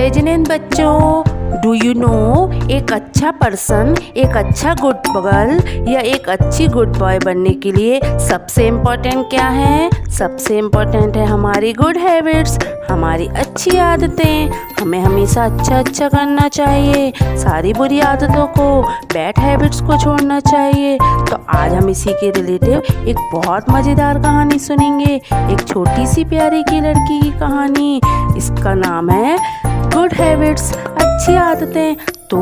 Present बच्चों, do you know एक अच्छा पर्सन, एक अच्छा गुड गर्ल या एक अच्छी गुड बॉय बनने के लिए सबसे इम्पोर्टेंट क्या है? सबसे इम्पोर्टेंट है हमारी गुड हैबिट्स, हमारी अच्छी आदतें। हमें हमेशा अच्छा करना चाहिए, सारी बुरी आदतों को, बैड हैबिट्स को छोड़ना चाहिए। तो आज हम इसी के रिलेटिव एक बहुत मज़ेदार कहानी सुनेंगे, एक छोटी सी प्यारी की लड़की की कहानी। इसका नाम है गुड हैबिट्स, अच्छी आदतें। तो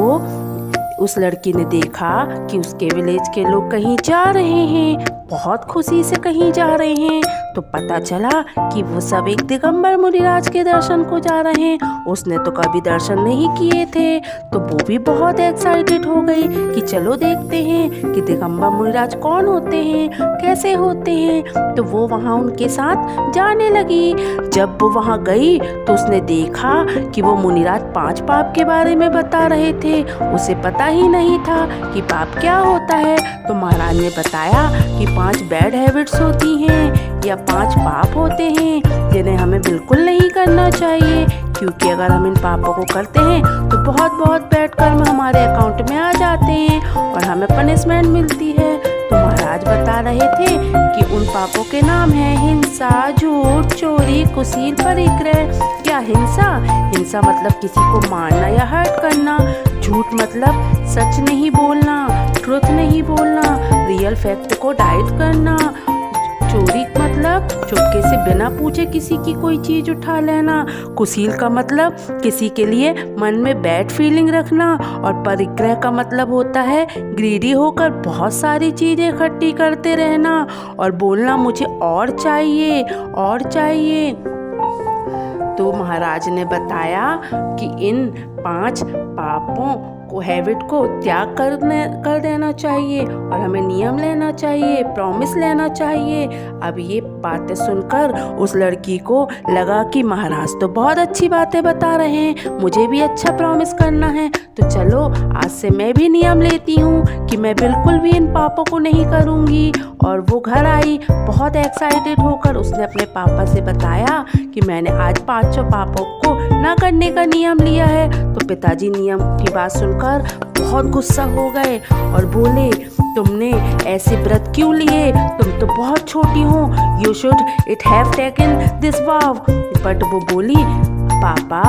उस लड़की ने देखा कि उसके विलेज के लोग कहीं जा रहे हैं, बहुत खुशी से कहीं जा रहे हैं। तो पता चला कि वो सब एक दिगंबर मुनिराज के दर्शन को जा रहे हैं। उसने तो कभी दर्शन नहीं किए थे, तो वो भी बहुत एक्साइटेड हो गई कि चलो देखते हैं कि दिगंबर मुनिराज कौन होते हैं, कैसे होते हैं। तो वो वहाँ उनके साथ जाने लगी। जब वो वहाँ गई तो उसने देखा कि वो मुनिराज 5 पाप के बारे में बता रहे थे। उसे पता ही नहीं था कि पाप क्या होता है। तो महाराज ने बताया कि 5 बैड हैबिट्स होती हैं या 5 पाप होते हैं जिन्हें हमें बिल्कुल नहीं करना चाहिए, क्योंकि अगर हम इन पापों को करते हैं तो बहुत बैड कर्म हमारे अकाउंट में आ जाते हैं और हमें पनिशमेंट मिलती है। तो महाराज बता रहे थे कि उन पापों के नाम हैं हिंसा, झूठ, चोरी, कुसील, परिग्रह। क्या हिंसा मतलब किसी को मारना या हर्ट करना। झूठ मतलब सच नहीं बोलना, ट्रुथ नहीं बोलना, रियल फैक्ट को डाइट करना। चोरी मतलब चुपके से बिना पूछे किसी की कोई चीज उठा लेना। कुसील का मतलब किसी के लिए मन में बैड फीलिंग रखना। और परिग्रह का मतलब होता है ग्रीडी होकर बहुत सारी चीजें इकट्ठी करते रहना और बोलना मुझे और चाहिए और चाहिए। तो महाराज ने बताया कि इन 5 पापों को, हैबिट को त्याग कर देना चाहिए और हमें नियम लेना चाहिए, प्रॉमिस लेना चाहिए। अब ये बातें सुनकर उस लड़की को लगा कि महाराज तो बहुत अच्छी बातें बता रहे हैं, मुझे भी अच्छा प्रॉमिस करना है। तो चलो आज से मैं भी नियम लेती हूँ कि मैं बिल्कुल भी इन पापों को नहीं करूँगी। और वो घर आई बहुत एक्साइटेड होकर। उसने अपने पापा से बताया कि मैंने आज 5 पापों को ना करने का नियम लिया है। तो पिताजी नियम की बात सुनकर बहुत गुस्सा हो गए और बोले, तुमने ऐसे व्रत क्यों लिए? तुम तो बहुत छोटी हो, you should it have taken this wow. But वो बोली, पापा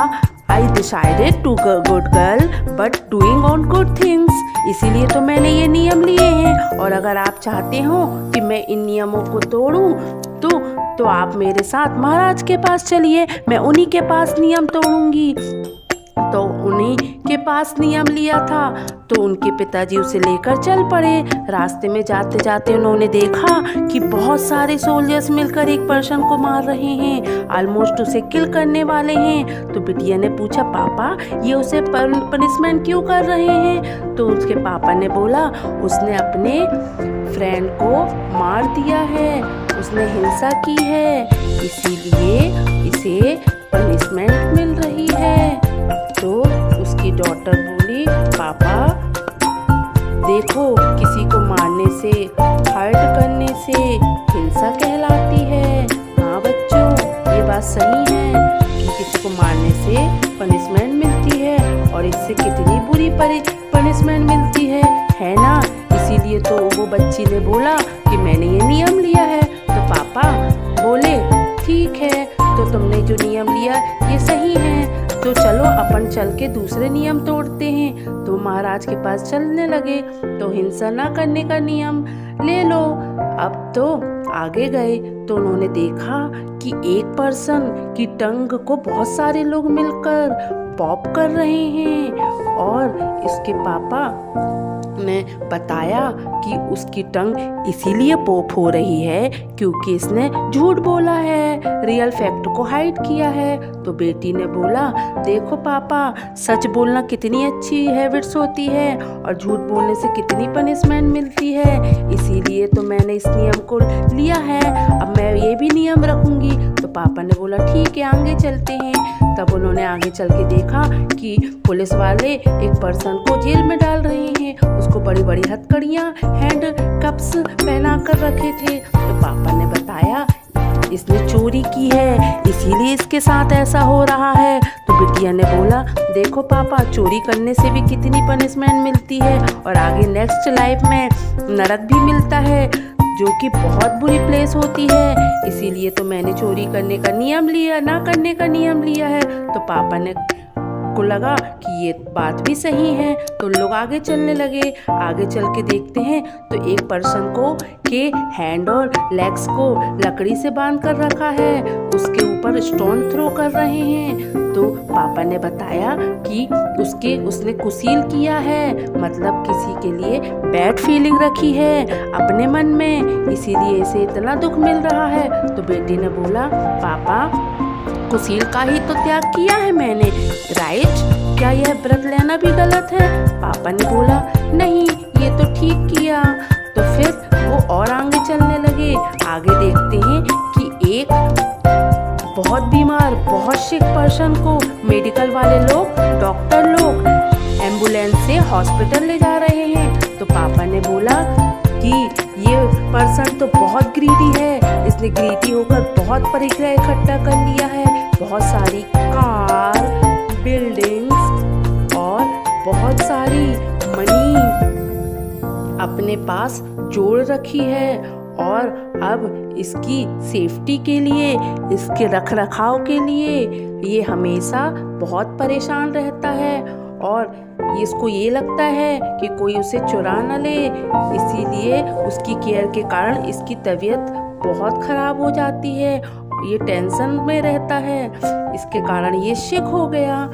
I decided to good girl but doing on good things. इसीलिए तो मैंने ये नियम लिए हैं। और अगर आप चाहते हो कि मैं इन नियमों को तोड़ूं तो आप मेरे साथ महाराज के पास चलिए, मैं उन्हीं के पास नियम तोड़ूंगी। तो उन्हीं के पास नियम लिया था। तो उनके पिताजी उसे लेकर चल पड़े। रास्ते में जाते जाते उन्होंने देखा कि बहुत सारे सोल्जर्स मिलकर एक पर्सन को मार रहे हैं, ऑलमोस्ट उसे किल करने वाले हैं। तो बिटिया ने पूछा, पापा ये उसे पनिशमेंट क्यों कर रहे हैं? तो उसके पापा ने बोला, उसने अपने फ्रेंड को मार दिया है, उसने हिंसा की है, इसीलिए इसे पनिशमेंट मिल रही है। तो उसकी डॉटर बोली, पापा देखो किसी को मारने से, हर्ट करने से हिंसा कहलाती है। हाँ बच्चों ये बात सही है कि किसी को मारने से पनिशमेंट मिलती है और इससे कितनी बुरी पनिशमेंट मिलती है ना। इसीलिए तो वो बच्ची ने बोला कि मैंने ये नियम लिया है। तो पापा बोले, ठीक है तो तुमने जो नियम लिया ये सही है, तो चलो अपन चल के दूसरे नियम तोड़ते हैं। तो महाराज के पास चलने लगे। तो हिंसा ना करने का नियम ले लो। अब तो आगे गए तो उन्होंने देखा कि एक पर्सन की टंग को बहुत सारे लोग मिलकर पॉप कर रहे हैं। और इसके पापा ने बताया कि उसकी टंग इसीलिए पॉप हो रही है क्योंकि इसने झूठ बोला है, रियल फैक्ट को हाइड किया है। तो बेटी ने बोला, देखो पापा सच बोलना कितनी अच्छी हैबिट्स होती है और झूठ बोलने से कितनी पनिशमेंट मिलती है, इसीलिए तो मैंने इस नियम को लिया है, अब मैं ये भी नियम रखूंगी। तो पापा ने बोला, ठीक है आगे चलते हैं। तब उन्होंने आगे चल के देखा कि पुलिस वाले एक पर्सन को जेल में डाल रहे हैं। उसको बड़ी बड़ी हथकड़ियाँ, हैंड कप्स पहना कर रखे थे। तो पापा ने बताया इसने चोरी की है, इसीलिए इसके साथ ऐसा हो रहा है। तो बिटिया ने बोला, देखो पापा, चोरी करने से भी कितनी पनिशमेंट मिलती है और आगे नेक्स्ट लाइफ में नरक भी मिलता है, जो कि बहुत बुरी प्लेस होती है। इसीलिए तो मैंने चोरी करने का नियम लिया, ना करने का नियम लिया है। तो पापा ने को लगा कि ये बात भी सही है, तो लोग आगे चलने लगे। आगे चल के देखते हैं तो एक पर्सन को के हैंड और लेग्स को लकड़ी से बांध कर रखा है, उसके ऊपर स्टोन थ्रो कर रहे हैं। तो पापा ने बताया कि उसने कुसील किया है, मतलब किसी के लिए बैड फीलिंग रखी है अपने मन में, इसीलिए इसे इतना दुख मिल रहा है। तो बेटी ने बोला, पापा, कुसील का ही तो त्याग किया है मैंने, राइट? क्या यह व्रत लेना भी गलत है? पापा ने बोला, नहीं, ये तो ठीक किया। तो फिर वो और आगे चलने लगे। आगे देखते हैं कि एक बहुत बीमार, बहुत सिक पर्सन को मेडिकल वाले लोग, डॉक्टर लोग एम्बुलेंस से हॉस्पिटल ले जा रहे हैं। तो पापा ने बोला कि ये पर्सन तो बहुत ग्रीडी है, इसने ग्रीडी होकर बहुत परिग्रह इकट्ठा कर लिया है, बहुत सारी कार, बिल्डिंग्स और बहुत सारी मनी अपने पास जोड़ रखी है, और अब इसकी सेफ्टी के लिए, इसके रखरखाव के लिए ये हमेशा बहुत परेशान रहता है, और इसको ये लगता है कि कोई उसे चुरा न ले, इसीलिए उसकी केयर के कारण इसकी तबीयत बहुत खराब हो जाती है, ये टेंशन में रहता है, इसके कारण ये सिक हो गया।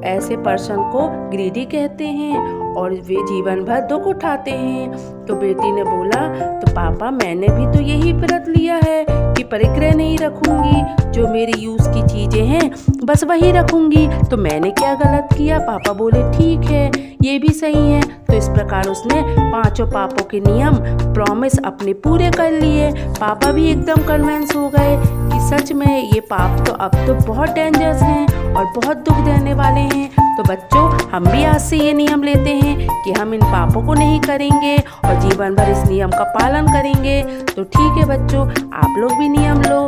ऐसे पर्सन को ग्रीडी कहते हैं और वे जीवन भर दुख उठाते हैं। तो बेटी ने बोला, तो पापा, मैंने भी तो यही व्रत लिया है कि परिग्रह नहीं रखूंगी, जो मेरी यूज की चीजें हैं बस वही रखूंगी, तो मैंने क्या गलत किया? पापा बोले, ठीक है, ये भी सही है। तो इस प्रकार उसने 5 पापों के नियम, प्रॉमिस अपने पूरे कर लिए। पापा भी एकदम कन्विंस हो गए कि सच में ये पाप तो अब तो बहुत डेंजरस हैं और बहुत दुख देने वाले हैं। तो बच्चों, हम भी आज से ये नियम लेते हैं कि हम इन पापों को नहीं करेंगे और जीवन भर इस नियम का पालन करेंगे। तो ठीक है बच्चों, आप लोग भी नियम लो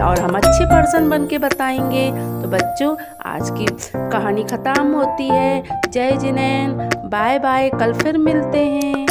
और हम अच्छे पर्सन बन के बताएंगे। तो बच्चों, आज की कहानी खत्म होती है। जय जिनेंद्र, बाय बाय, कल फिर मिलते हैं।